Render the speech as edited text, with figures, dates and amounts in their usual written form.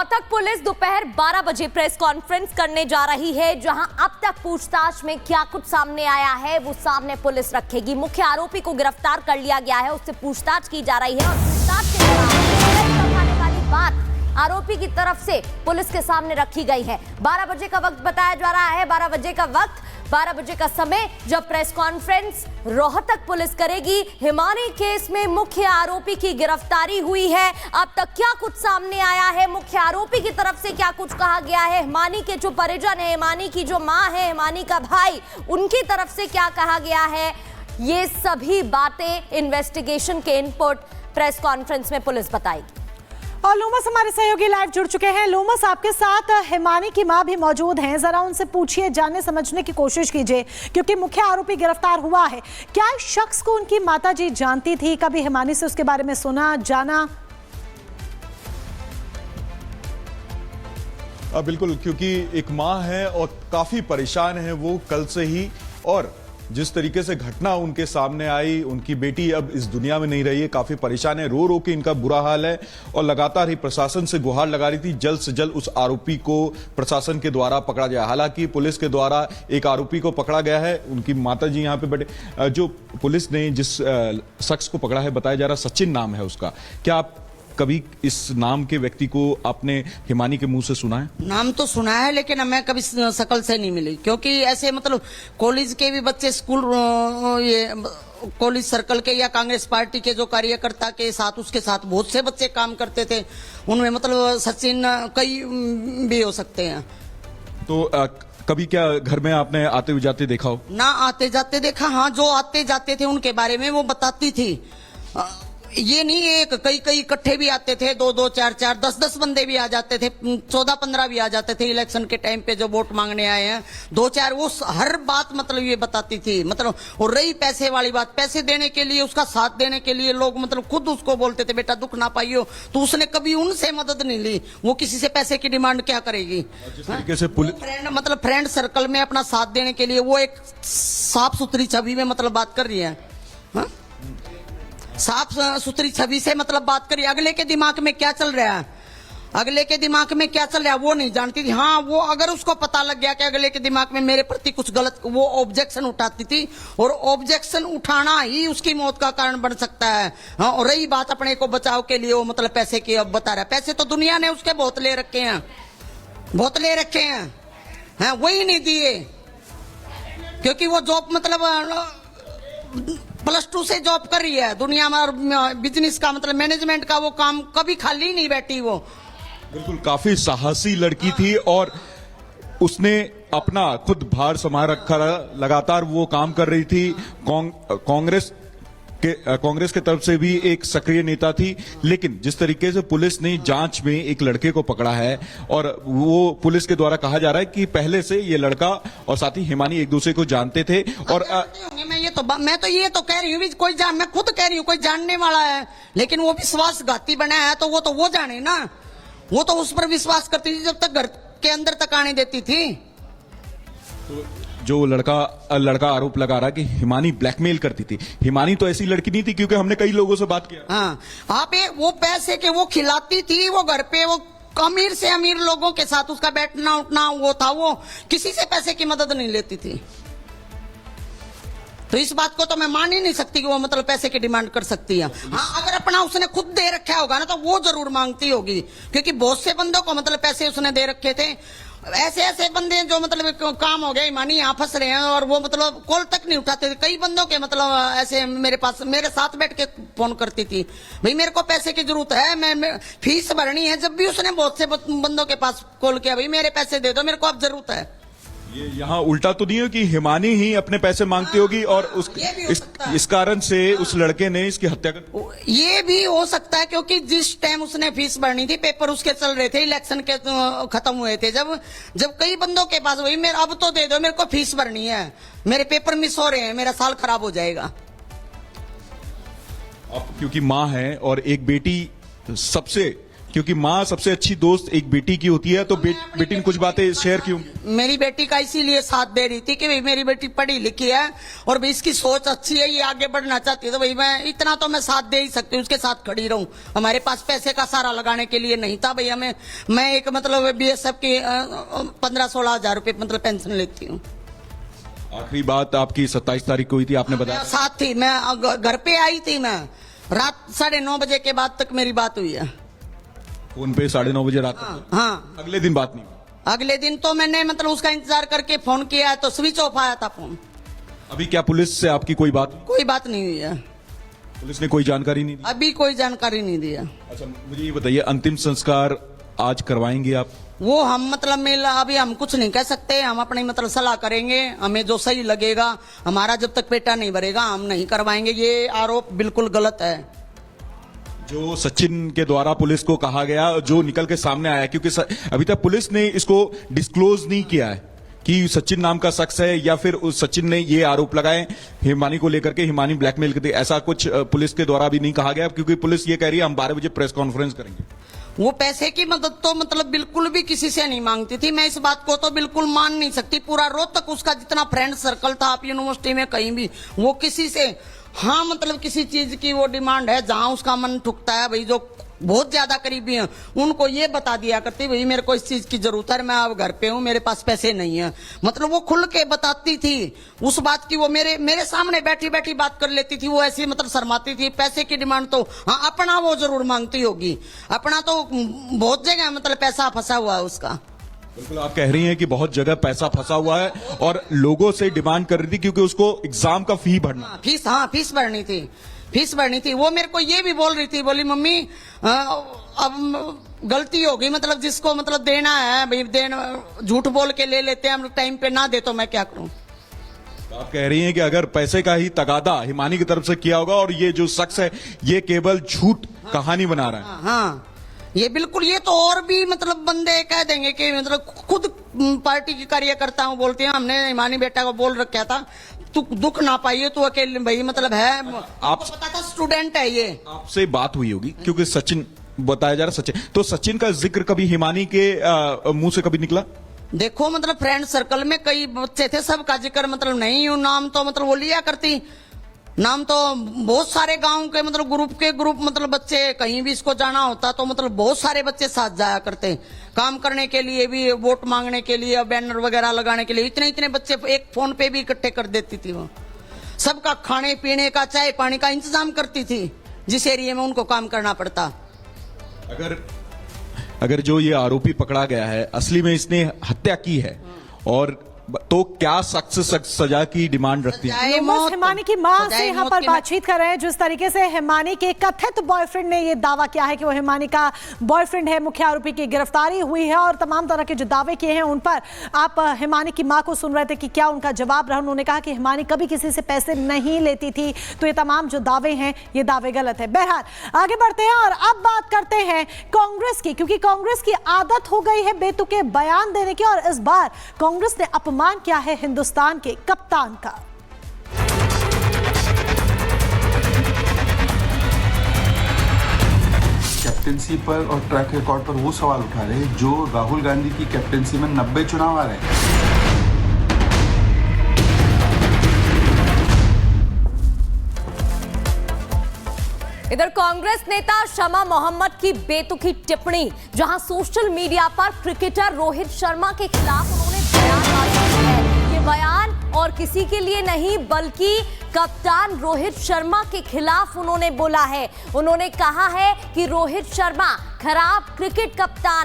Rohtak police दोपहर 12 बजे press conference करने जा रही है, जहां अब तक पूछताछ में क्या कुछ सामने आया है वो सामने पुलिस रखेगी। मुख्य आरोपी को गिरफ्तार कर लिया गया है, उससे पूछताछ की जा रही है और पूछताछ के दौरान आने वाली बात आरोपी की तरफ से पुलिस के सामने रखी गई है। 12 बजे का वक्त बताया जा रहा है, 12 बजे का वक्त, 12 बजे का समय जब प्रेस कॉन्फ्रेंस रोहतक पुलिस करेगी। हिमानी केस में मुख्य आरोपी की गिरफ्तारी हुई है। अब तक क्या कुछ सामने आया है, मुख्य आरोपी की तरफ से क्या कुछ कहा गया है, हिमानी के जो परिजन है, हिमानी की जो मां है, हिमानी का भाई, उनकी तरफ से क्या कहा गया है, ये सभी बातें इन्वेस्टिगेशन के इनपुट प्रेस कॉन्फ्रेंस में पुलिस बताएगी। और लोमस हमारे सहयोगी लाइव जुड़ चुके हैं। लोमस, आपके साथ हिमानी की मां भी मौजूद हैं, जरा उनसे पूछिए, जानने समझने की कोशिश कीजिए, क्योंकि मुख्य आरोपी गिरफ्तार हुआ है। क्या इस शख्स को उनकी माताजी जानती थी, कभी हिमानी से उसके बारे में सुना, जाना? बिल्कुल, क्योंकि एक माँ है और काफी परेशान है वो कल से ही, और जिस तरीके से घटना उनके सामने आई, उनकी बेटी अब इस दुनिया में नहीं रही है, काफी परेशान है, रो रो के इनका बुरा हाल है और लगातार ही प्रशासन से गुहार लगा रही थी जल्द से जल्द उस आरोपी को प्रशासन के द्वारा पकड़ा जाए। हालांकि पुलिस के द्वारा एक आरोपी को पकड़ा गया है, उनकी माताजी यहाँ पे बैठे। जो पुलिस ने जिस शख्स को पकड़ा है, बताया जा रहा सचिन नाम है उसका, क्या आप कभी इस नाम के व्यक्ति को आपने हिमानी के मुंह से सुना है? नाम तो सुना है, लेकिन मैं कभी शकल से नहीं मिली, क्योंकि ऐसे मतलब कॉलेज के भी बच्चे स्कूल, ये कॉलेज सर्कल के या कांग्रेस पार्टी के जो कार्यकर्ता के साथ, उसके साथ बहुत से बच्चे काम करते थे, उनमें मतलब सचिन कई भी हो सकते हैं। तो कभी क्या घर में आपने आते हुए जाते देखा हो? ना आते जाते देखा, हाँ, जो आते जाते थे उनके बारे में वो बताती थी। ये नहीं, एक कई इकट्ठे भी आते थे, 2-2, 4-4, 10-10 बंदे भी आ जाते थे, 14-15 भी आ जाते थे इलेक्शन के टाइम पे, जो वोट मांगने आए हैं 2-4, वो हर बात मतलब ये बताती थी। मतलब और रही पैसे वाली बात, पैसे देने के लिए, उसका साथ देने के लिए लोग मतलब खुद उसको बोलते थे, बेटा दुख ना पाइयो, तो उसने कभी उनसे मदद नहीं ली। वो किसी से पैसे की डिमांड क्या करेगी? जिस तरीके से फ्रेंड, मतलब फ्रेंड सर्कल में अपना साथ देने के लिए वो एक साफ सुथरी छवि में मतलब बात कर रही है, हा? साफ सुथरी छवि से मतलब बात करिए। अगले के दिमाग में क्या चल रहा है, अगले के दिमाग में क्या चल रहा है वो नहीं जानती थी। हाँ, वो अगर उसको पता लग गया कि अगले के दिमाग में मेरे प्रति कुछ गलत, वो ऑब्जेक्शन उठाती थी, और ऑब्जेक्शन उठाना ही उसकी मौत का कारण बन सकता है। हाँ, और रही बात अपने को बचाव के लिए, वो मतलब पैसे की अब बता रहा है, पैसे तो दुनिया ने उसके बहुत ले रखे हैं, बहुत ले रखे हैं, हाँ, वही नहीं दिए, क्योंकि वो जॉब मतलब +2 से जॉब कर रही है दुनिया में, और बिजनेस का मतलब मैनेजमेंट का वो काम, कभी खाली नहीं बैठी वो। बिल्कुल, काफी साहसी लड़की थी और उसने अपना खुद भार संभाल रखा, लगातार वो काम कर रही थी। कांग्रेस के तरफ से भी एक सक्रिय नेता थी, लेकिन जिस तरीके से पुलिस ने जांच में एक लड़के को पकड़ा है, और वो पुलिस के द्वारा कहा जा रहा है कि पहले से ये लड़का और साथ ही हिमानी एक दूसरे को जानते थे। और मैं तो ये तो कह रही हूँ, कोई मैं खुद कह रही हूँ कोई जानने वाला है, लेकिन वो विश्वासघाती बना है, तो वो जाने ना, वो तो उस पर विश्वास करती थी जब तक घर के अंदर तक आने देती थी। तो जो लड़का आरोप लगा रहा है कि हिमानी ब्लैकमेल करती थी, हिमानी तो ऐसी लड़की नहीं थी, क्योंकि हमने कई लोगों से बात किया। हाँ, आप वो पैसे के वो खिलाती थी, वो घर पे वो अमीर से अमीर लोगों के साथ उसका बैठना उठना वो था, वो किसी से पैसे की मदद नहीं लेती थी। तो इस बात को तो मैं मान ही नहीं सकती कि वो मतलब पैसे की डिमांड कर सकती है। हाँ, अगर अपना उसने खुद दे रखा होगा ना, तो वो जरूर मांगती होगी, क्योंकि बहुत से बंदों को मतलब पैसे उसने दे रखे थे। ऐसे बंदे जो मतलब काम हो गया, हिमानी यहाँ फंस रहे हैं, और वो मतलब कॉल तक नहीं उठाते थे। कई बंदों के मतलब ऐसे मेरे साथ बैठ के फोन करती थी, भाई मेरे को पैसे की जरूरत है, मैं फीस भरनी है। जब भी उसने बहुत से बंदों के पास कॉल किया, भाई मेरे पैसे दे दो, मेरे को अब जरूरत है। ये यहाँ उल्टा तो नहीं है कि हिमानी ही अपने पैसे मांगती होगी और इस कारण से उस लड़के ने इसकी हत्या कर? ये भी हो सकता है, क्योंकि जिस टाइम उसने फीस भरनी थी, पेपर उसके चल रहे थे, इलेक्शन के खत्म हुए थे, जब कई बंदों के पास वही, मेरे अब तो दे दो, मेरे को फीस भरनी है, मेरे पेपर मिस हो रहे हैं, मेरा साल खराब हो जाएगा। अब क्योंकि माँ है और एक बेटी सबसे क्योंकि माँ सबसे अच्छी दोस्त एक बेटी की होती है, तो बेटी ने कुछ बातें शेयर क्यों? मेरी बेटी का इसीलिए साथ दे रही थी कि भाई मेरी बेटी पढ़ी लिखी है और भाई इसकी सोच अच्छी है, ये आगे बढ़ना चाहती है, तो भाई मैं इतना तो मैं साथ दे ही सकती हूँ, उसके साथ खड़ी रहूं। हमारे पास पैसे का सारा लगाने के लिए नहीं था भाई हमें। मैं एक मतलब BSF की 15-16 हजार रुपये मतलब पेंशन लेती हूँ। आखिरी बात आपकी 27 तारीख को हुई थी, आपने बताया। साथ थी, मैं घर पे आई थी, मैं रात 9:30 बजे के बाद तक मेरी बात हुई है फोन पे 9:30 बजे रात को। हाँ, अगले दिन बात नहीं हुई? अगले दिन तो मैंने मतलब उसका इंतजार करके फोन किया है तो स्विच ऑफ आया था फोन। अभी क्या पुलिस से आपकी कोई बात? कोई बात नहीं हुई है, पुलिस ने कोई जानकारी नहीं दी? अभी कोई जानकारी नहीं दी है। अच्छा, मुझे ये बताइए, अंतिम संस्कार आज करवाएंगे आप? वो हम मतलब मिला अभी हम कुछ नहीं कह सकते, हम अपनी मतलब सलाह करेंगे, हमें जो सही लगेगा। हमारा जब तक पेटा नहीं भरेगा हम नहीं करवाएंगे। ये आरोप बिल्कुल गलत है जो सचिन के द्वारा पुलिस को कहा गया, जो निकल के सामने आया, क्योंकि अभी तक पुलिस ने इसको डिस्क्लोज नहीं किया है कि सचिन नाम का शख्स है, या फिर उस सचिन ने ये आरोप लगाए हिमानी को लेकर के, हिमानी ब्लैकमेल करती, ऐसा कुछ पुलिस के द्वारा भी नहीं कहा गया, क्योंकि पुलिस ये कह रही है हम 12 बजे प्रेस कॉन्फ्रेंस करेंगे। वो पैसे की मदद तो मतलब बिल्कुल भी किसी से नहीं मांगती थी। मैं इस बात को तो बिल्कुल मान नहीं सकती। पूरा रोहतक उसका जितना फ्रेंड सर्कल था, आप यूनिवर्सिटी में कहीं भी, वो किसी से हाँ मतलब किसी चीज की वो डिमांड है जहां उसका मन ठुकता है भाई, जो बहुत ज्यादा करीबी हैं उनको ये बता दिया करती भाई मेरे को इस चीज की जरूरत है, मैं अब घर पे हूँ, मेरे पास पैसे नहीं है, मतलब वो खुल के बताती थी उस बात की। वो मेरे सामने बैठी बैठी बात कर लेती थी, वो ऐसी मतलब शर्माती थी। पैसे की डिमांड तो हाँ अपना वो जरूर मांगती होगी, अपना तो बहुत जगह मतलब पैसा फंसा हुआ है उसका। बिल्कुल, आप कह रही हैं कि बहुत जगह पैसा फंसा हुआ है और लोगों से डिमांड कर रही थी क्योंकि उसको एग्जाम का फी भरना, फीस भरनी थी। वो मेरे को ये भी बोल रही थी, बोली मम्मी अब गलती हो गई, मतलब जिसको मतलब देना है भाई देना, झूठ बोल के ले लेते हैं हम, टाइम पे ना दे तो मैं क्या करूं। आप कह रही हैं कि अगर पैसे का ही तगादा हिमानी की तरफ से किया होगा और ये जो शख्स है ये केवल झूठ कहानी बना रहा है। हाँ, ये बिल्कुल, ये तो और भी मतलब बंदे कह देंगे कि मतलब खुद पार्टी की कार्यकर्ता हूँ बोलते हैं, हमने हिमानी बेटा को बोल रखा था तू दुख ना पाइए, तू अकेले भाई मतलब है, आपको पता था स्टूडेंट है ये। आपसे बात हुई होगी क्योंकि सचिन बताया जा रहा, सचिन तो सचिन का जिक्र कभी हिमानी के मुंह से कभी निकला? देखो मतलब फ्रेंड सर्कल में कई बच्चे थे, सबका जिक्र मतलब नहीं, नाम तो मतलब वो लिया करती, नाम तो बहुत सारे गांव के मतलब ग्रुप मतलब बच्चे, कहीं भी इसको जाना होता तो मतलब बहुत सारे बच्चे साथ जाया करते, काम करने के लिए भी, वोट मांगने के लिए, बैनर वगैरह लगाने के लिए, इतने बच्चे एक फोन पे भी इकट्ठे कर देती थी। वो सबका खाने पीने का, चाय पानी का इंतजाम करती थी जिस एरिया में उनको काम करना पड़ता। अगर जो ये आरोपी पकड़ा गया है असली में इसने हत्या की है और तो क्या सख्त सजा की डिमांड रखती है? हिमानी की मां से यहाँ पर बातचीत कर रहे हैं। जिस तरीके से हिमानी के कथित बॉयफ्रेंड ने ये दावा किया है कि वो हिमानी का बॉयफ्रेंड है, मुख्य आरोपी की गिरफ्तारी हुई है और तमाम तरह के जो दावे किए हैं उन पर आप हिमानी की मां को सुन रहे थे कि क्या उनका जवाब रहा। उन्होंने कहा कि हिमानी कभी किसी से पैसे नहीं लेती थी, तो ये तमाम जो दावे हैं ये दावे गलत है। बहरहाल आगे बढ़ते हैं और अब बात करते हैं कांग्रेस की, क्योंकि कांग्रेस की आदत हो गई है बेतुके बयान देने की और इस बार कांग्रेस ने अपमान किया है हिंदुस्तान के कप्तान का। कैप्टेंसी पर और ट्रैक रिकॉर्ड पर वो सवाल उठा रहे हैं जो राहुल गांधी की कैप्टेंसी में 90 चुनाव आ रहे हैं। इधर कांग्रेस नेता शमा मोहम्मद की बेतुकी टिप्पणी, जहां सोशल मीडिया पर क्रिकेटर रोहित शर्मा के खिलाफ उन्होंने बयान साझा किया है। ये बयान और किसी के लिए नहीं बल्कि कप्तान रोहित शर्मा के खिलाफ उन्होंने बोला है। उन्होंने कहा है कि रोहित शर्मा खराब क्रिकेट कप्तान